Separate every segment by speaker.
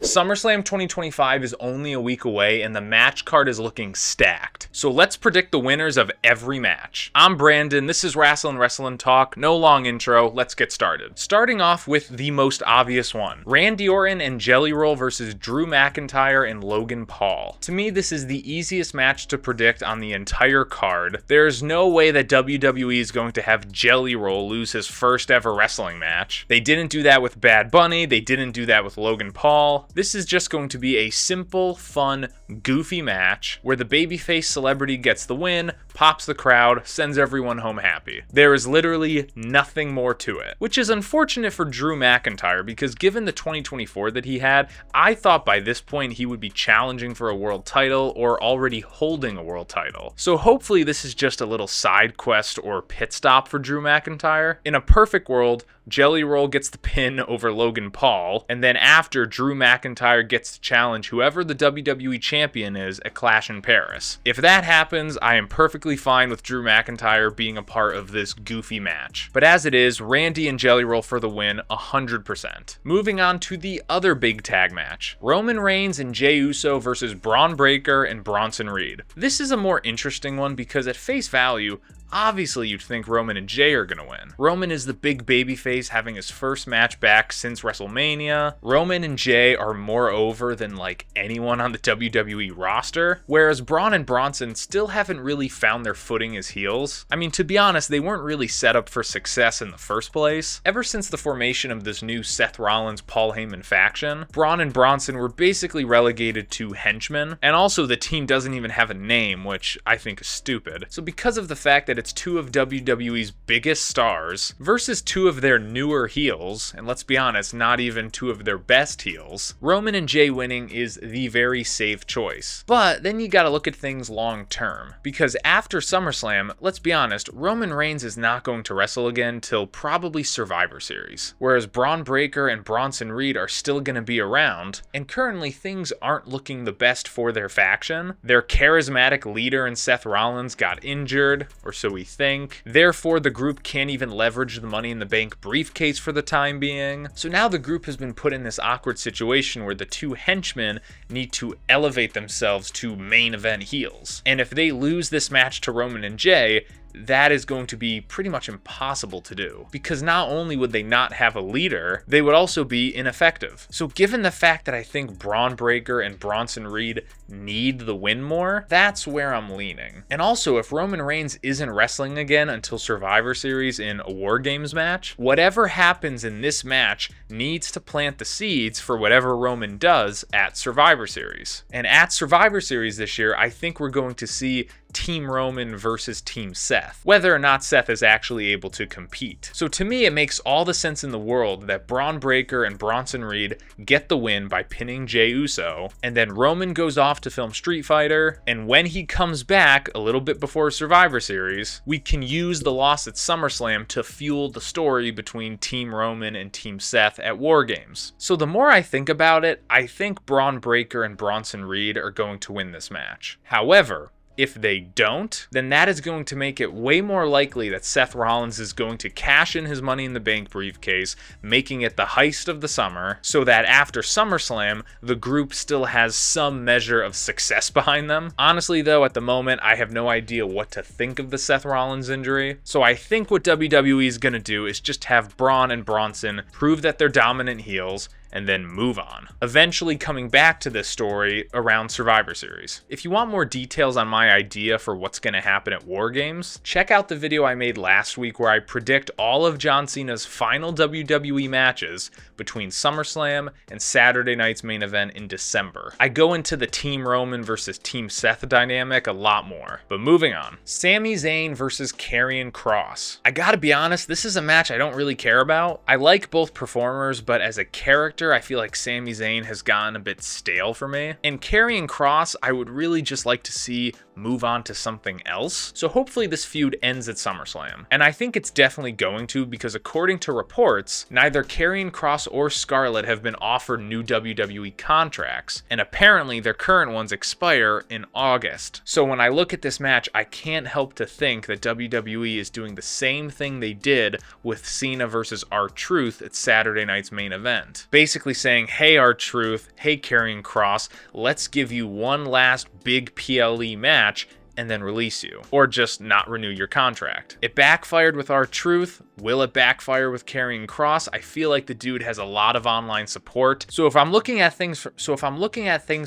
Speaker 1: SummerSlam 2025 is only a week away and the match card is looking stacked. So let's predict the winners of every match. I'm Brandon, this is Wrestling Talk. No long intro, let's get started. Starting off with the most obvious one. Randy Orton and Jelly Roll versus Drew McIntyre and Logan Paul. To me, this is the easiest match to predict on the entire card. There's no way that WWE is going to have Jelly Roll lose his first ever wrestling match. They didn't do that with Bad Bunny, they didn't do that with Logan Paul. This is just going to be a simple, fun, goofy match where the babyface celebrity gets the win, pops the crowd, sends everyone home happy. There is literally nothing more to it, which is unfortunate for Drew McIntyre because given the 2024 that he had, I thought by this point he would be challenging for a world title or already holding a world title. So hopefully this is just a little side quest or pit stop for Drew McIntyre. In a perfect world, Jelly Roll gets the pin over Logan Paul, and then after, Drew McIntyre gets to challenge whoever the WWE champion is at Clash in Paris. If that happens, I am perfectly fine with Drew McIntyre being a part of this goofy match. But as it is, Randy and Jelly Roll for the win 100%. Moving on to the other big tag match. Roman Reigns and Jey Uso versus Bron Breakker and Bronson Reed. This is a more interesting one because at face value, obviously you'd think Roman and Jey are gonna win. Roman is the big babyface having his first match back since WrestleMania. Roman and Jey are more over than like anyone on the WWE roster, whereas Braun and Bronson still haven't really found their footing as heels. I mean, to be honest, they weren't really set up for success in the first place. Ever since the formation of this new Seth Rollins, Paul Heyman faction, Braun and Bronson were basically relegated to henchmen, and also the team doesn't even have a name, which I think is stupid. So because of the fact that it's two of WWE's biggest stars versus two of their newer heels, and let's be honest, not even two of their best heels, Roman and Jey winning is the very safe choice. But then you gotta look at things long term, because after SummerSlam, let's be honest, Roman Reigns is not going to wrestle again till probably Survivor Series, whereas Bron Breakker and Bronson Reed are still gonna be around, and currently things aren't looking the best for their faction. Their charismatic leader in Seth Rollins got injured, or so we think. Therefore, the group can't even leverage the Money in the Bank briefcase for the time being. So now the group has been put in this awkward situation where the two henchmen need to elevate themselves to main event heels. And if they lose this match to Roman and Jey, that is going to be pretty much impossible to do, because not only would they not have a leader, they would also be ineffective. So given the fact that I think Bron Breakker and Bronson Reed need the win more, that's where I'm leaning. And also, if Roman Reigns isn't wrestling again until Survivor Series in a War Games match, whatever happens in this match needs to plant the seeds for whatever Roman does at Survivor Series. And at Survivor Series this year, I think we're going to see Team Roman versus Team Seth, whether or not Seth is actually able to compete. So to me, it makes all the sense in the world that Bron Breakker and Bronson Reed get the win by pinning Jey Uso, and then Roman goes off to film Street Fighter, and when he comes back a little bit before Survivor Series, we can use the loss at SummerSlam to fuel the story between Team Roman and Team Seth at War Games. So the more I think about it, I think Bron Breakker and Bronson Reed are going to win this match. However, if they don't, then that is going to make it way more likely that Seth Rollins is going to cash in his Money in the Bank briefcase, making it the heist of the summer, so that after SummerSlam, the group still has some measure of success behind them. Honestly though, at the moment, I have no idea what to think of the Seth Rollins injury, so I think what WWE is going to do is just have Braun and Bronson prove that they're dominant heels, and then move on, eventually coming back to this story around Survivor Series. If you want more details on my idea for what's going to happen at War Games, check out the video I made last week where I predict all of John Cena's final WWE matches between SummerSlam and Saturday night's main event in December. I go into the Team Roman versus Team Seth dynamic a lot more. But moving on, Sami Zayn versus Karrion Kross. I gotta be honest, this is a match I don't really care about. I like both performers, but as a character, I feel like Sami Zayn has gotten a bit stale for me. And Karrion Kross, I would really just like to see move on to something else. So hopefully this feud ends at SummerSlam. And I think it's definitely going to, because according to reports, neither Karrion Kross or Scarlett have been offered new WWE contracts, and apparently their current ones expire in August. So when I look at this match, I can't help to think that WWE is doing the same thing they did with Cena versus R-Truth at Saturday night's main event. Basically saying, hey R-Truth, hey Karrion Kross, let's give you one last big PLE match and then release you, or just not renew your contract. It backfired with R-Truth. Will it backfire with Karrion Kross? I feel like the dude has a lot of online support. So if I'm looking at things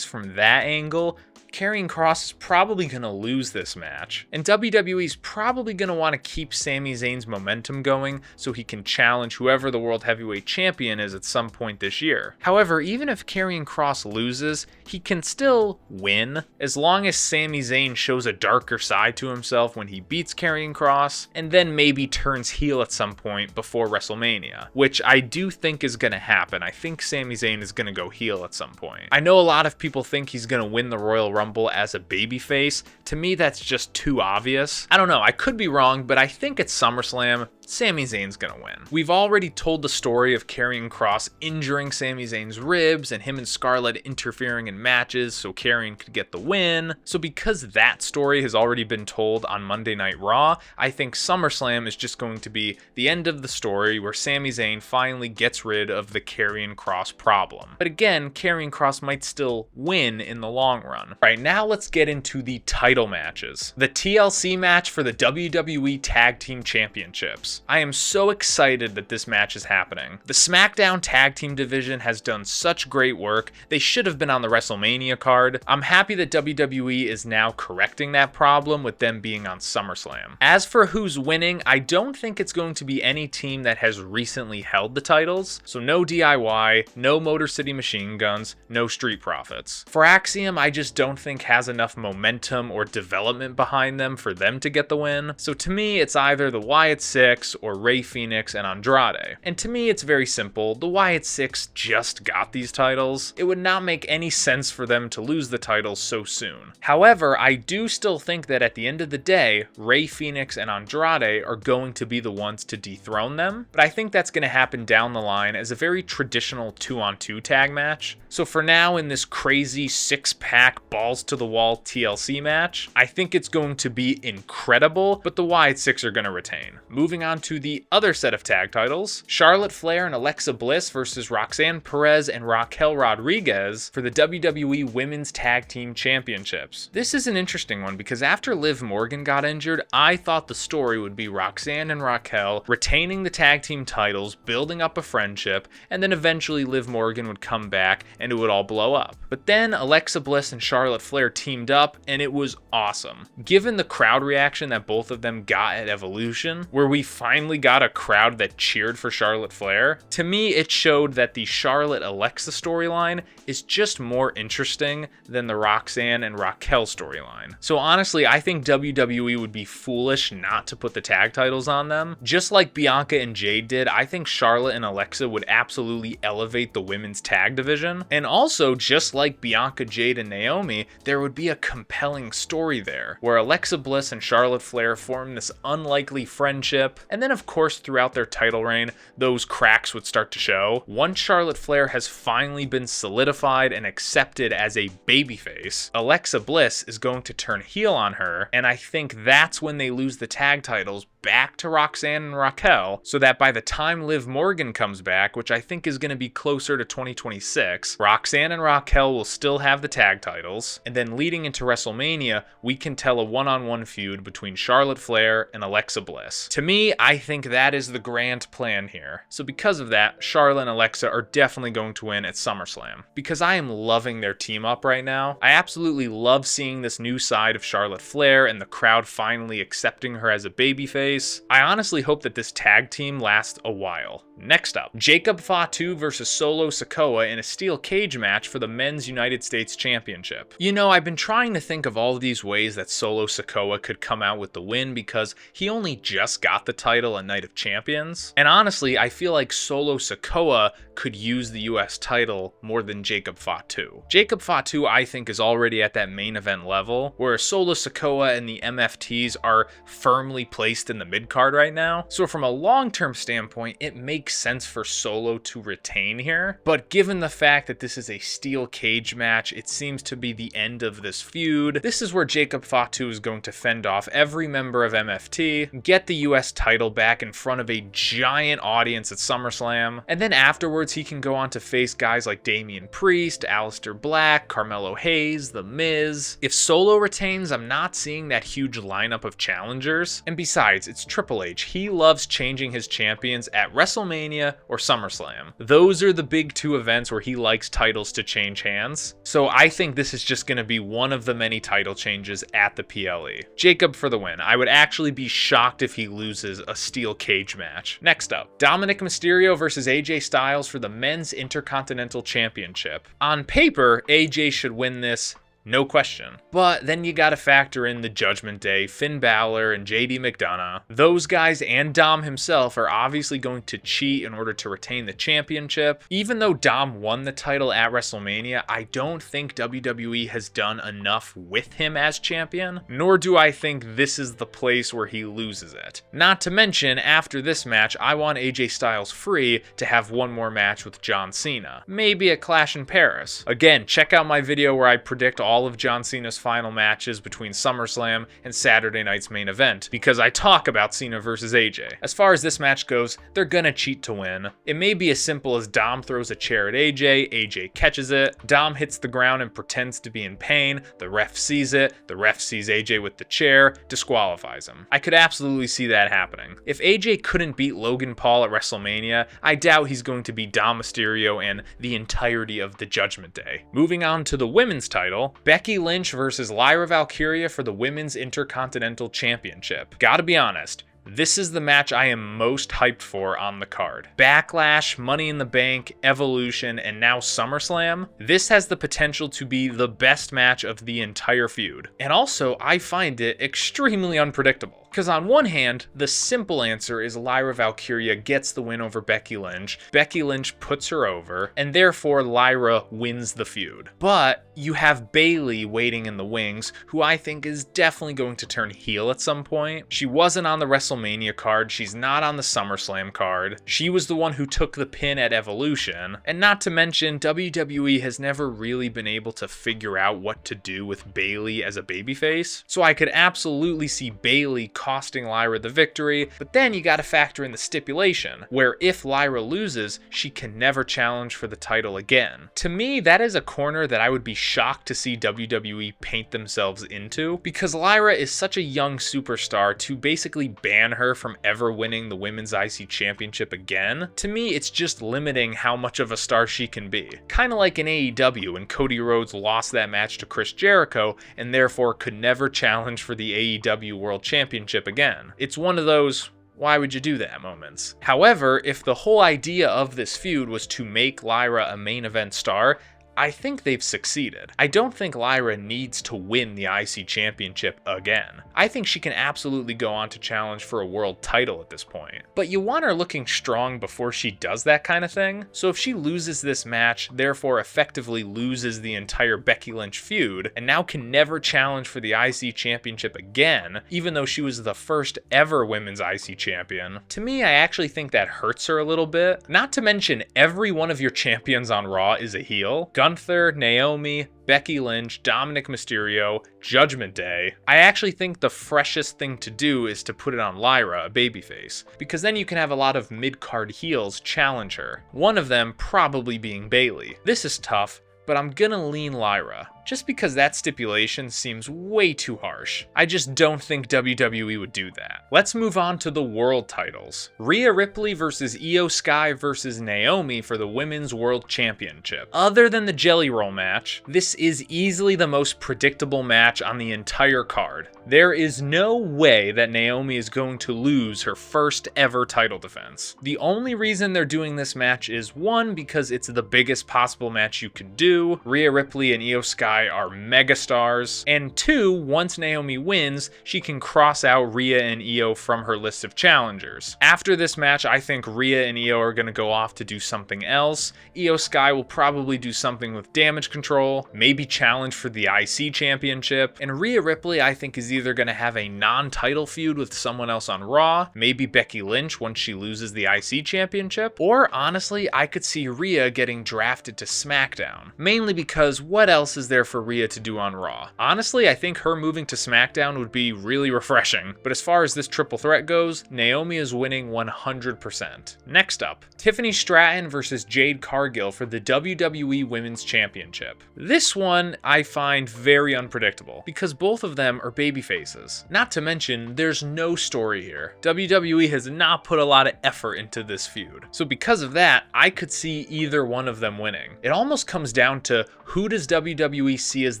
Speaker 1: from that angle, Karrion Kross is probably going to lose this match, and WWE's probably going to want to keep Sami Zayn's momentum going so he can challenge whoever the World Heavyweight Champion is at some point this year. However, even if Karrion Kross loses, he can still win as long as Sami Zayn shows a darker side to himself when he beats Karrion Kross, and then maybe turns heel at some point before WrestleMania, which I do think is going to happen. I think Sami Zayn is going to go heel at some point. I know a lot of people think he's going to win the Royal Rumble as a babyface. To me, that's just too obvious. I don't know, I could be wrong, but I think at SummerSlam, Sami Zayn's gonna win. We've already told the story of Karrion Kross injuring Sami Zayn's ribs and him and Scarlett interfering in matches so Karrion could get the win. So because that story has already been told on Monday Night Raw, I think SummerSlam is just going to be the end of the story where Sami Zayn finally gets rid of the Karrion Kross problem. But again, Karrion Kross might still win in the long run. All right, now let's get into the title matches. The TLC match for the WWE Tag Team Championships. I am so excited that this match is happening. The SmackDown Tag Team division has done such great work. They should have been on the WrestleMania card. I'm happy that WWE is now correcting that problem with them being on SummerSlam. As for who's winning, I don't think it's going to be any team that has recently held the titles. So no DIY, no Motor City Machine Guns, no Street Profits. For Axiom, I just don't think has enough momentum or development behind them for them to get the win. So to me, it's either the Wyatt Six or Rey Fenix and Andrade. And to me, it's very simple. The Wyatt Six just got these titles. It would not make any sense for them to lose the titles so soon. However, I do still think that at the end of the day, Rey Fenix and Andrade are going to be the ones to dethrone them. But I think that's going to happen down the line as a very traditional 2-on-2 tag match. So for now, in this crazy 6-pack balls to the wall TLC match, I think it's going to be incredible, but the Wyatt Six are going to retain. Moving on to the other set of tag titles, Charlotte Flair and Alexa Bliss versus Roxanne Perez and Raquel Rodriguez for the WWE Women's Tag Team Championships. This is an interesting one because after Liv Morgan got injured, I thought the story would be Roxanne and Raquel retaining the tag team titles, building up a friendship, and then eventually Liv Morgan would come back and it would all blow up. But then Alexa Bliss and Charlotte Flair teamed up and it was awesome. Given the crowd reaction that both of them got at Evolution, where we finally got a crowd that cheered for Charlotte Flair, to me it showed that the Charlotte-Alexa storyline is just more interesting than the Roxanne and Raquel storyline. So honestly, I think WWE would be foolish not to put the tag titles on them. Just like Bianca and Jade did, I think Charlotte and Alexa would absolutely elevate the women's tag division. And also, just like Bianca, Jade, and Naomi, there would be a compelling story there, where Alexa Bliss and Charlotte Flair form this unlikely friendship, and then of course throughout their title reign, those cracks would start to show. Once Charlotte Flair has finally been solidified and accepted as a babyface, Alexa Bliss is going to turn heel on her, and I think that's when they lose the tag titles back to Roxanne and Raquel, so that by the time Liv Morgan comes back, which I think is going to be closer to 2026, Roxanne and Raquel will still have the tag titles, and then leading into WrestleMania, we can tell a one-on-one feud between Charlotte Flair and Alexa Bliss. To me, I think that is the grand plan here. So because of that, Charlotte and Alexa are definitely going to win at SummerSlam. Because I am loving their team up right now. I absolutely love seeing this new side of Charlotte Flair and the crowd finally accepting her as a babyface. babyface. I honestly hope that this tag team lasts a while. Next up, Jacob Fatu versus Solo Sikoa in a steel cage match for the Men's United States Championship. You know, I've been trying to think of all of these ways that Solo Sikoa could come out with the win because he only just got the title at Night of Champions. And honestly, I feel like Solo Sikoa could use the US title more than Jacob Fatu. Jacob Fatu, I think, is already at that main event level, whereas Solo Sikoa and the MFTs are firmly placed in the mid-card right now. So from a long-term standpoint, it makes sense for Solo to retain here. But given the fact that this is a steel cage match, it seems to be the end of this feud. This is where Jacob Fatu is going to fend off every member of MFT, get the US title back in front of a giant audience at SummerSlam, and then afterwards he can go on to face guys like Damian Priest, Alistair Black, Carmelo Hayes, The Miz. If Solo retains, I'm not seeing that huge lineup of challengers. And besides, it's Triple H. He loves changing his champions at WrestleMania or SummerSlam. Those are the big two events where he likes titles to change hands. So I think this is just going to be one of the many title changes at the PLE. Jacob for the win. I would actually be shocked if he loses a steel cage match. Next up, Dominic Mysterio versus AJ Styles for the Men's Intercontinental Championship. On paper, AJ should win this, no question. But then you gotta factor in the Judgment Day, Finn Balor and JD McDonough. Those guys and Dom himself are obviously going to cheat in order to retain the championship. Even though Dom won the title at WrestleMania, I don't think WWE has done enough with him as champion, nor do I think this is the place where he loses it. Not to mention, after this match, I want AJ Styles free to have one more match with John Cena. Maybe a Clash in Paris. Again, check out my video where I predict all of John Cena's final matches between SummerSlam and Saturday night's main event, because I talk about Cena versus AJ. As far as this match goes, they're gonna cheat to win. It may be as simple as Dom throws a chair at AJ catches it, Dom hits the ground and pretends to be in pain, the ref sees it, the ref sees AJ with the chair, disqualifies him. I could absolutely see that happening. If AJ couldn't beat Logan Paul at WrestleMania, I doubt he's going to beat Dom Mysterio and the entirety of the Judgment Day. Moving on to the women's title, Becky Lynch versus Lyra Valkyria for the Women's Intercontinental Championship. Gotta be honest, this is the match I am most hyped for on the card. Backlash, Money in the Bank, Evolution, and now SummerSlam. This has the potential to be the best match of the entire feud. And also, I find it extremely unpredictable. Because on one hand, the simple answer is Lyra Valkyria gets the win over Becky Lynch, Becky Lynch puts her over, and therefore Lyra wins the feud. But you have Bayley waiting in the wings, who I think is definitely going to turn heel at some point. She wasn't on the WrestleMania card, she's not on the SummerSlam card, she was the one who took the pin at Evolution, and not to mention, WWE has never really been able to figure out what to do with Bayley as a babyface, so I could absolutely see Bayley costing Lyra the victory, but then you gotta factor in the stipulation, where if Lyra loses, she can never challenge for the title again. To me, that is a corner that I would be shocked to see WWE paint themselves into, because Lyra is such a young superstar. To basically ban her from ever winning the Women's IC Championship again, to me, it's just limiting how much of a star she can be. Kinda like in AEW when Cody Rhodes lost that match to Chris Jericho, and therefore could never challenge for the AEW World Championship again. It's one of those why would you do that moments. However, if the whole idea of this feud was to make Lyra a main event star, I think they've succeeded. I don't think Lyra needs to win the IC Championship again. I think she can absolutely go on to challenge for a world title at this point. But you want her looking strong before she does that kind of thing. So if she loses this match, therefore effectively loses the entire Becky Lynch feud, and now can never challenge for the IC Championship again, even though she was the first ever women's IC champion, to me, I actually think that hurts her a little bit. Not to mention, every one of your champions on Raw is a heel. Gunther, Naomi, Becky Lynch, Dominic Mysterio, Judgment Day. I actually think the freshest thing to do is to put it on Lyra, a babyface, because then you can have a lot of mid-card heels challenge her. One of them probably being Bayley. This is tough, but I'm gonna lean Lyra. just because that stipulation seems way too harsh. I just don't think WWE would do that. Let's move on to the world titles. Rhea Ripley versus Io Sky versus Naomi for the Women's World Championship. Other than the Jelly Roll match, this is easily the most predictable match on the entire card. There is no way that Naomi is going to lose her first ever title defense. The only reason they're doing this match is one, because it's the biggest possible match you could do. Rhea Ripley and Io Sky are megastars. And two, once Naomi wins, she can cross out Rhea and Io from her list of challengers. After this match, I think Rhea and Io are going to go off to do something else. Io Sky will probably do something with damage control, maybe challenge for the IC championship. And Rhea Ripley, I think, is either going to have a non-title feud with someone else on Raw, maybe Becky Lynch once she loses the IC championship, or honestly, I could see Rhea getting drafted to SmackDown. Mainly because what else is there for Rhea to do on Raw? Honestly, I think her moving to SmackDown would be really refreshing, but as far as this triple threat goes, Naomi is winning 100%. Next up, Tiffany Stratton versus Jade Cargill for the WWE Women's Championship. This one I find very unpredictable, because both of them are babyfaces. Not to mention, there's no story here. WWE has not put a lot of effort into this feud. So because of that, I could see either one of them winning. It almost comes down to who does WWE see as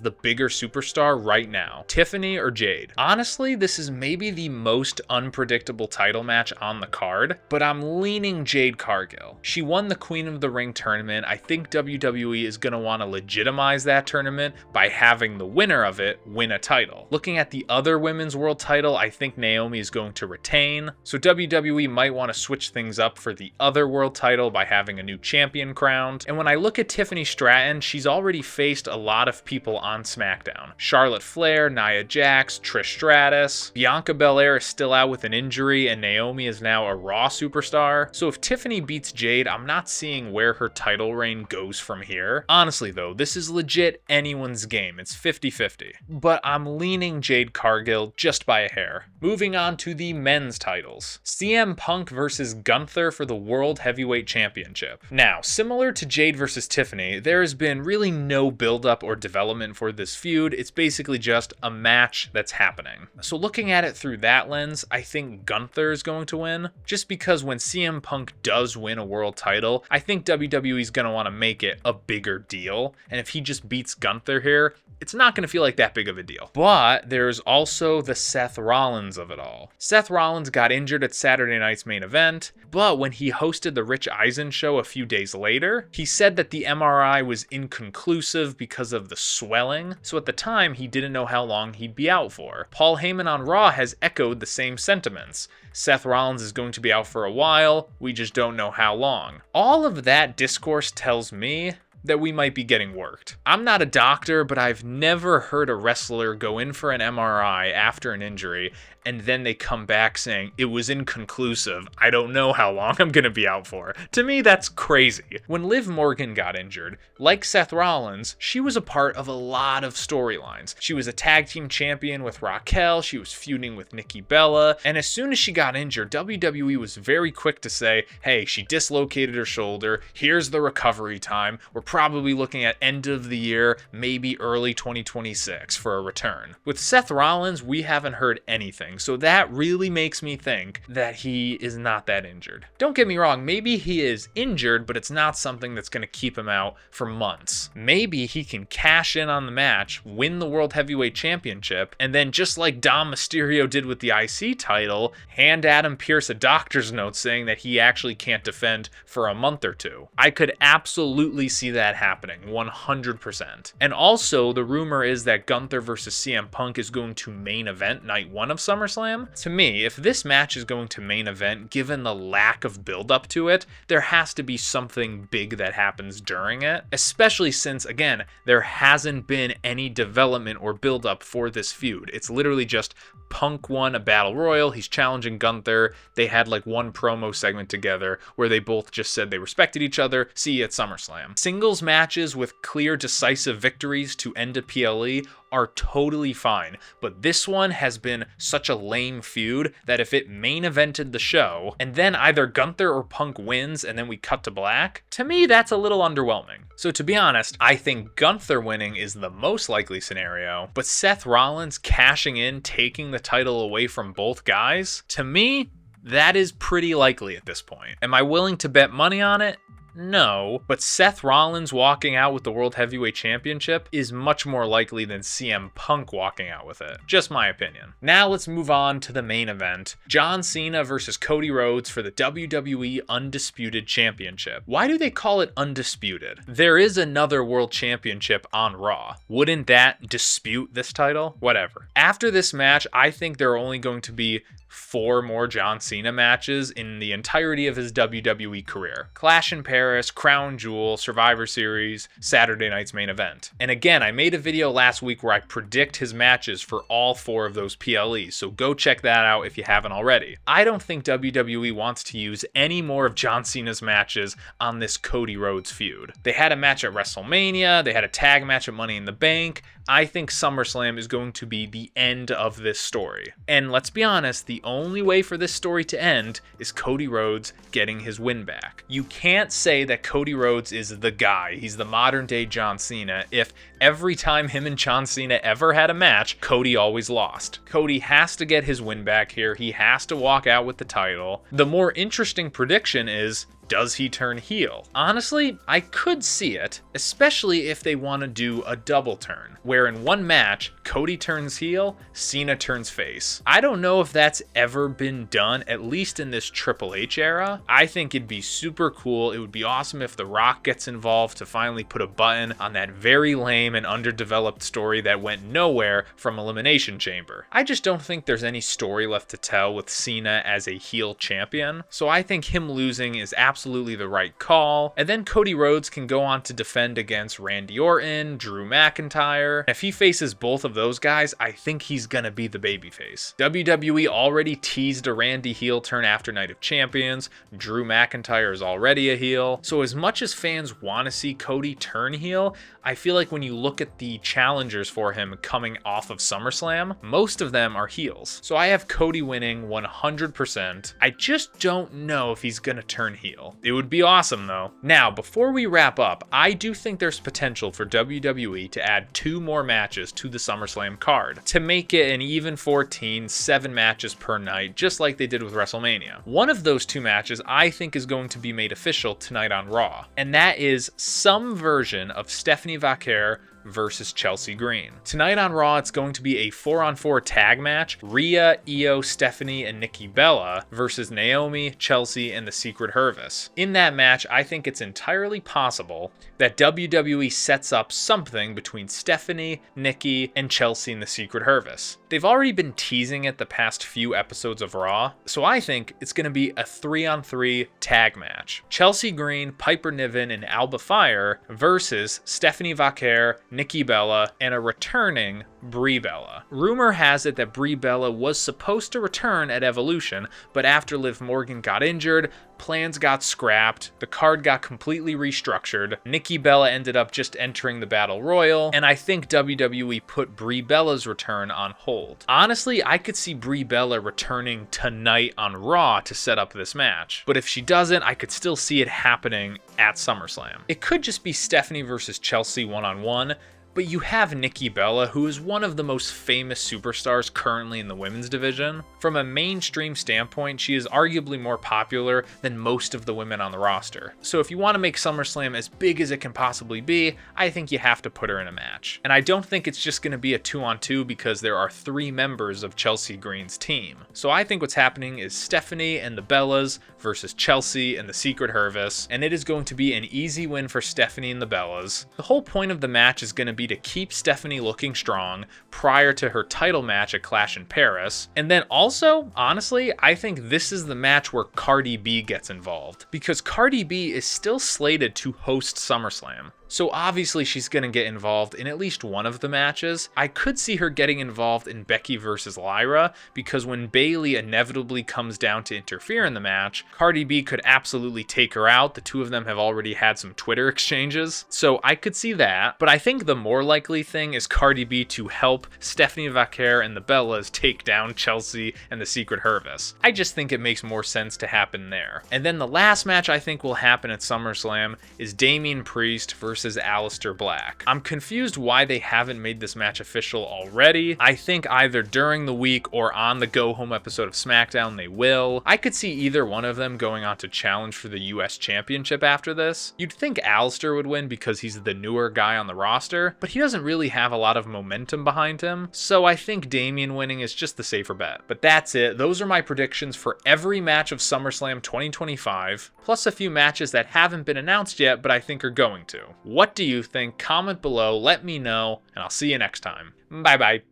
Speaker 1: the bigger superstar right now, Tiffany or Jade? Honestly, this is maybe the most unpredictable title match on the card, but I'm leaning Jade Cargill. She won the Queen of the Ring tournament. I think WWE is going to want to legitimize that tournament by having the winner of it win a title. Looking at the other women's world title, I think Naomi is going to retain, so WWE might want to switch things up for the other world title by having a new champion crowned. And when I look at Tiffany Stratton, she's already faced a lot of people on SmackDown. Charlotte Flair, Nia Jax, Trish Stratus. Bianca Belair is still out with an injury, and Naomi is now a Raw superstar. So if Tiffany beats Jade, I'm not seeing where her title reign goes from here. Honestly though, this is legit anyone's game. It's 50-50. But I'm leaning Jade Cargill just by a hair. Moving on to the men's titles. CM Punk versus Gunther for the World Heavyweight Championship. Now, similar to Jade versus Tiffany, there has been really no build-up or development for this feud. It's basically just a match that's happening. So looking at it through that lens, I think Gunther is going to win, just because when CM Punk does win a world title, I think WWE is going to want to make it a bigger deal, and if he just beats Gunther here, it's not going to feel like that big of a deal. But there's also the Seth Rollins of it all. Seth Rollins got injured at Saturday night's main event, but when he hosted the Rich Eisen show a few days later, he said that the MRI was inconclusive because of the swelling, so at the time he didn't know how long he'd be out for. Paul Heyman on Raw has echoed the same sentiments. Seth Rollins is going to be out for a while, we just don't know how long. All of that discourse tells me that we might be getting worked. I'm not a doctor, but I've never heard a wrestler go in for an MRI after an injury and then they come back saying it was inconclusive. I don't know how long I'm gonna be out for. To me, that's crazy. When Liv Morgan got injured, like Seth Rollins, she was a part of a lot of storylines. She was a tag team champion with Raquel, she was feuding with Nikki Bella, and as soon as she got injured, WWE was very quick to say, hey, she dislocated her shoulder, here's the recovery time, we're probably looking at end of the year, maybe early 2026 for a return. With Seth Rollins, we haven't heard anything, so that really makes me think that he is not that injured. Don't get me wrong, maybe he is injured, but it's not something that's going to keep him out for months. Maybe he can cash in on the match, win the World Heavyweight Championship, and then just like Dom Mysterio did with the IC title, hand Adam Pearce a doctor's note saying that he actually can't defend for a month or two. I could absolutely see that happening, 100%. And also, the rumor is that Gunther versus CM Punk is going to main event night 1 of SummerSlam. To me, if this match is going to main event, given the lack of build-up to it, there has to be something big that happens during it, especially since, again, there hasn't been any development or build-up for this feud. It's literally just Punk won a battle royal, he's challenging Gunther, they had like one promo segment together where they both just said they respected each other, see you at SummerSlam. Single Singles matches with clear decisive victories to end a PLE are totally fine, but this one has been such a lame feud that if it main evented the show, and then either Gunther or Punk wins and then we cut to black, to me that's a little underwhelming. So to be honest, I think Gunther winning is the most likely scenario, but Seth Rollins cashing in, taking the title away from both guys, to me, that is pretty likely at this point. Am I willing to bet money on it? No, but Seth Rollins walking out with the World Heavyweight Championship is much more likely than CM Punk walking out with it. Just my opinion. Now let's move on to the main event. John Cena versus Cody Rhodes for the WWE Undisputed Championship. Why do they call it undisputed? There is another World Championship on Raw. Wouldn't that dispute this title? Whatever. After this match, I think there are only going to be 4 more John Cena matches in the entirety of his WWE career. Clash in Paris, Crown Jewel, Survivor Series, Saturday night's main event. And again, I made a video last week where I predict his matches for all 4 of those PLEs, so go check that out if you haven't already. I don't think WWE wants to use any more of John Cena's matches on this Cody Rhodes feud. They had a match at WrestleMania, they had a tag match at Money in the Bank. I think SummerSlam is going to be the end of this story. And let's be honest, the only way for this story to end is Cody Rhodes getting his win back. You can't say that Cody Rhodes is the guy, he's the modern day John Cena, if every time him and John Cena ever had a match, Cody always lost. Cody has to get his win back here, he has to walk out with the title. The more interesting prediction is, does he turn heel? Honestly, I could see it, especially if they want to do a double turn, where in one match, Cody turns heel, Cena turns face. I don't know if that's ever been done, at least in this Triple H era. I think it'd be super cool. It would be awesome if The Rock gets involved to finally put a button on that very lame and underdeveloped story that went nowhere from Elimination Chamber. I just don't think there's any story left to tell with Cena as a heel champion, so I think him losing is absolutely the right call. And then Cody Rhodes can go on to defend against Randy Orton, Drew McIntyre. If he faces both of those guys, I think he's gonna be the babyface. WWE already teased a Randy heel turn after Night of Champions. Drew McIntyre is already a heel. So as much as fans want to see Cody turn heel, I feel like when you look at the challengers for him coming off of SummerSlam, most of them are heels. So I have Cody winning 100%. I just don't know if he's gonna turn heel. It would be awesome though. Now, before we wrap up, I do think there's potential for WWE to add 2 more matches to the SummerSlam card to make it an even 14, 7 matches per night, just like they did with WrestleMania. One of those 2 matches I think is going to be made official tonight on Raw, and that is some version of Stephanie Vaquer versus Chelsea Green. Tonight on Raw, it's going to be a 4-on-4 tag match. Rhea, Io, Stephanie, and Nikki Bella versus Naomi, Chelsea, and the Secret Hervis. In that match, I think it's entirely possible that WWE sets up something between Stephanie, Nikki, and Chelsea and the Secret Hervis. They've already been teasing it the past few episodes of Raw, so I think it's going to be a 3-on-3 tag match. Chelsea Green, Piper Niven, and Alba Fire versus Stephanie Vaquer, Nikki Bella, and a returning Brie Bella. Rumor has it that Brie Bella was supposed to return at Evolution, but after Liv Morgan got injured, plans got scrapped, the card got completely restructured, Nikki Bella ended up just entering the Battle Royal, and I think WWE put Brie Bella's return on hold. Honestly, I could see Brie Bella returning tonight on Raw to set up this match, but if she doesn't, I could still see it happening at SummerSlam. It could just be Stephanie versus Chelsea one-on-one, but you have Nikki Bella, who is one of the most famous superstars currently in the women's division. From a mainstream standpoint, she is arguably more popular than most of the women on the roster. So if you want to make SummerSlam as big as it can possibly be, I think you have to put her in a match. And I don't think it's just going to be a 2-on-2 because there are 3 members of Chelsea Green's team. So I think what's happening is Stephanie and the Bellas versus Chelsea and the Secret Hervis, and it is going to be an easy win for Stephanie and the Bellas. The whole point of the match is going to be to keep Stephanie looking strong prior to her title match at Clash in Paris. And then also, honestly, I think this is the match where Cardi B gets involved, because Cardi B is still slated to host SummerSlam. So obviously she's going to get involved in at least one of the matches. I could see her getting involved in Becky versus Lyra, because when Bayley inevitably comes down to interfere in the match, Cardi B could absolutely take her out. The two of them have already had some Twitter exchanges, so I could see that. But I think the more likely thing is Cardi B to help Stephanie Vaquer and the Bellas take down Chelsea and the Secret Hervis. I just think it makes more sense to happen there. And then the last match I think will happen at SummerSlam is Damian Priest versus Alistair Black. I'm confused why they haven't made this match official already. I think either during the week or on the Go Home episode of SmackDown they will. I could see either one of them going on to challenge for the US Championship after this. You'd think Alistair would win because he's the newer guy on the roster, but he doesn't really have a lot of momentum behind him, so I think Damian winning is just the safer bet. But that's it. Those are my predictions for every match of SummerSlam 2025, plus a few matches that haven't been announced yet but I think are going to. What do you think? Comment below, let me know, and I'll see you next time. Bye bye.